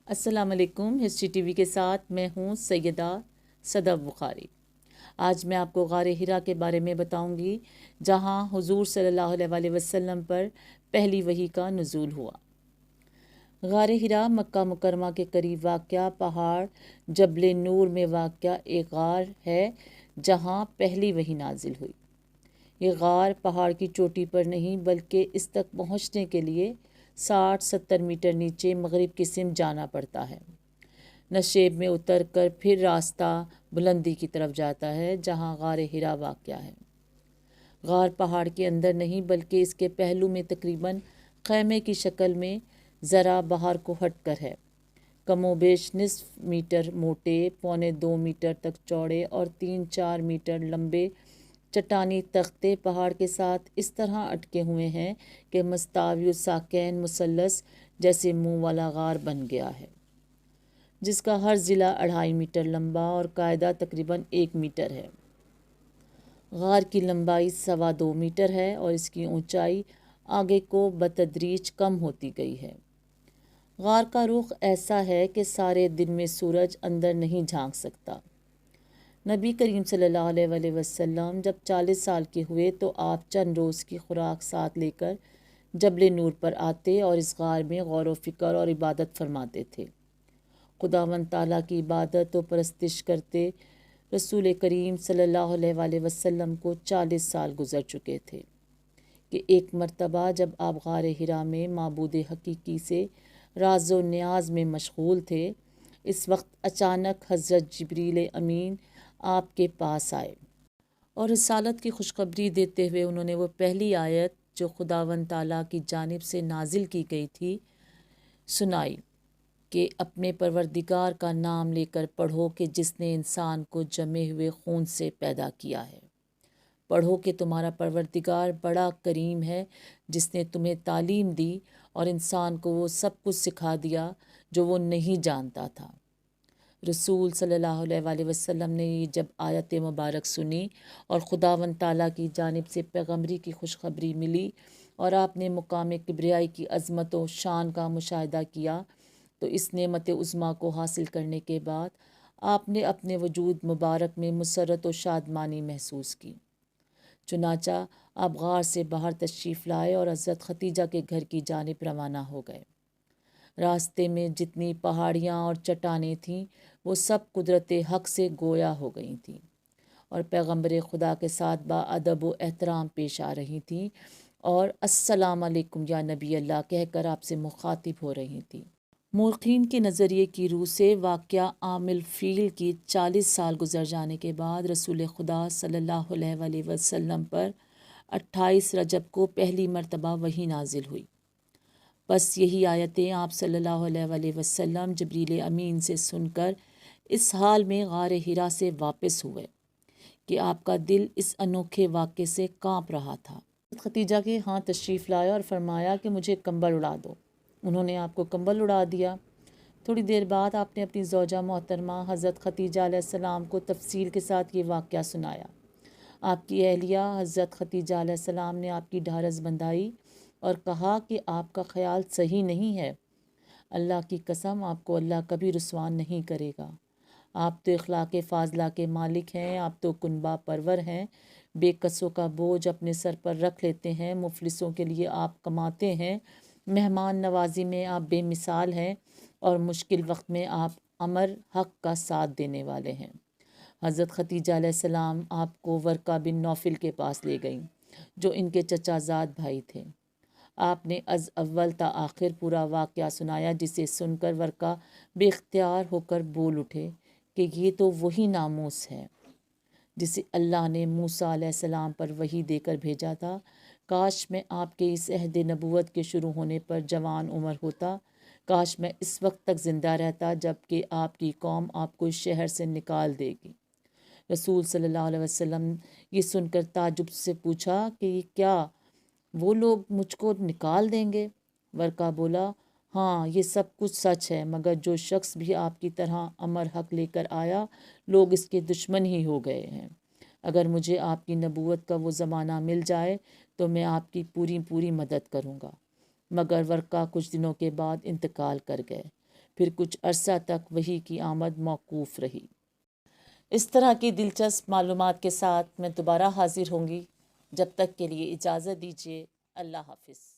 अस्सलाम वालेकुम। History TV के साथ मैं हूँ सैयदा सदफ बुखारी। आज मैं आपको गार हिरा के बारे में बताऊंगी, जहाँ हुजूर सल्लल्लाहु अलैहि वसल्लम पर पहली वही का नुज़ूल हुआ। गार हिरा मक्का मुकरमा के करीब वाक़या पहाड़ जबल नूर में वाक़या एक गार है, जहाँ पहली वही नाजिल हुई। ये गार पहाड़ की चोटी पर नहीं बल्कि इस तक पहुँचने के लिए 60-70 मीटर नीचे मगरिब की सिमत जाना पड़ता है। नशेब में उतर कर फिर रास्ता बुलंदी की तरफ जाता है, जहाँ गार हिरा वाक़या है। गार पहाड़ के अंदर नहीं बल्कि इसके पहलू में तकरीबन खैमे की शक्ल में ज़रा बाहर को हट कर है। कमोबेश निस्फ मीटर मोटे, 1.25 मीटर तक चौड़े और 3-4 मीटर लंबे चट्टानी तख्ते पहाड़ के साथ इस तरह अटके हुए हैं कि मस्तावी साकैन मुसल्लस जैसे मुंह वाला गार बन गया है, जिसका हर ज़िला 2.5 मीटर लंबा और कायदा तकरीबन 1 मीटर है। गार की लंबाई 2.25 मीटर है और इसकी ऊंचाई आगे को बतदरीज कम होती गई है। गार का रुख ऐसा है कि सारे दिन में सूरज अंदर नहीं झांक सकता। नबी करीम सल्लल्लाहु अलैहि वसल्लम जब 40 साल के हुए तो आप चंद रोज़ की खुराक साथ लेकर जबल नूर पर आते और इस गार में गौर व फिक्र और इबादत फरमाते थे। खुदावंद ताला की इबादत व परस्तिश करते रसूल करीम सल्लल्लाहु अलैहि वसल्लम को 40 साल गुज़र चुके थे कि एक मर्तबा जब आप गार हिरा में माबूद हकीकी से राज़ो न्याज में मशगूल थे, इस वक्त अचानक हज़रत जिब्रील अमीन आपके पास आए और रिसालत की खुशखबरी देते हुए उन्होंने वो पहली आयत जो खुदावंद ताला की जानिब से नाजिल की गई थी सुनाई कि अपने परवरदिगार का नाम लेकर पढ़ो कि जिसने इंसान को जमे हुए खून से पैदा किया है। पढ़ो कि तुम्हारा परवरदिगार बड़ा करीम है, जिसने तुम्हें तालीम दी और इंसान को वो सब कुछ सिखा दिया जो वो नहीं जानता था। रसूल सल्लल्लाहु अलैहि वसल्लम ने ये जब आयत मुबारक सुनी और खुदावंद ताला की जानिब से पैगम्बरी की खुशखबरी मिली और आपने मुकाम किब्रियाई की अज़मत व शान का मुशाहिदा किया, तो इस नेमत उज़्मा को हासिल करने के बाद आपने अपने वजूद मुबारक में मुसरत व शादमानी महसूस की। चुनाचा आप गार से बाहर तशरीफ़ लाए और हज़रत खतीजा के घर की जानिब रवाना हो गए। रास्ते में जितनी पहाड़ियाँ और चट्टानें थीं वो सब कुदरत हक़ से गोया हो गई थीं और पैगम्बर खुदा के साथ बाअदब व एहतराम पेश आ रही थीं और अस्सलाम अलैकुम या नबी अल्लाह कहकर आपसे मुखातिब हो रही थीं। मुर्खीन के नज़रिए की रूह से वाक़या आमिल फ़ील की 40 साल गुज़र जाने के बाद रसूल खुदा सल्लल्लाहु अलैहि वसल्लम पर 28 रजब को पहली मर्तबा वही नाजिल हुई। बस यही आयतें आप सल्लल्लाहु अलैहि वसल्लम जिब्रील अमीन से सुनकर इस हाल में गार हिरा से वापस हुए कि आपका दिल इस अनोखे वाक़े से काँप रहा था। खतीजा के यहाँ तशरीफ़ लाया और फरमाया कि मुझे कंबल उड़ा दो। उन्होंने आपको कंबल उड़ा दिया। थोड़ी देर बाद आपने अपनी ज़ौजा मोहतरमा हज़रत खतीजा अलैहिस्सलाम को तफसील के साथ ये वाक़या सुनाया। आपकी अहलिया हज़रत खतीजा अलैहिस्सलाम ने आपकी ढारस बंधाई और कहा कि आपका ख़याल सही नहीं है। अल्लाह की कसम, आपको अल्लाह कभी रुसवान नहीं करेगा। आप तो इखलाक फ़ाज़ला के मालिक हैं, आप तो कुनबा परवर हैं, बेकसों का बोझ अपने सर पर रख लेते हैं, मुफलिसों के लिए आप कमाते हैं, मेहमान नवाजी में आप बेमिसाल हैं और मुश्किल वक्त में आप अमर हक़ का साथ देने वाले हैं। हज़रत खतीजा अलैहिस्सलाम आपको वर्का बिन नौफिल के पास ले गईं, जो इनके चचाज़ाद भाई थे। आपने अज़ अव्वल ता आखिर पूरा वाक़या सुनाया, जिसे सुनकर वर्का बेख्तियार होकर बोल उठे कि ये तो वही नामूस है जिसे अल्लाह ने मूसा अलैहिस्सलाम पर वही देकर भेजा था। काश मैं आपके इस अहद नबूवत के शुरू होने पर जवान उम्र होता, काश मैं इस वक्त तक ज़िंदा रहता जबकि आपकी कौम आपको इस शहर से निकाल देगी। रसूल सल्लल्लाहु अलैहि वसल्लम ये सुनकर ताज्जुब से पूछा कि क्या वो लोग मुझको निकाल देंगे? वर्का बोला, हाँ, ये सब कुछ सच है, मगर जो शख्स भी आपकी तरह अमर हक़ लेकर आया, लोग इसके दुश्मन ही हो गए हैं। अगर मुझे आपकी नबूवत का वो ज़माना मिल जाए तो मैं आपकी पूरी पूरी मदद करूँगा। मगर वर्का कुछ दिनों के बाद इंतकाल कर गए। پھر کچھ عرصہ تک وحی کی آمد موقوف رہی۔ اس طرح کی دلچسپ معلومات کے ساتھ میں دوبارہ حاضر ہوں گی۔ جب تک کے لیے اجازت دیجیے۔ اللہ حافظ۔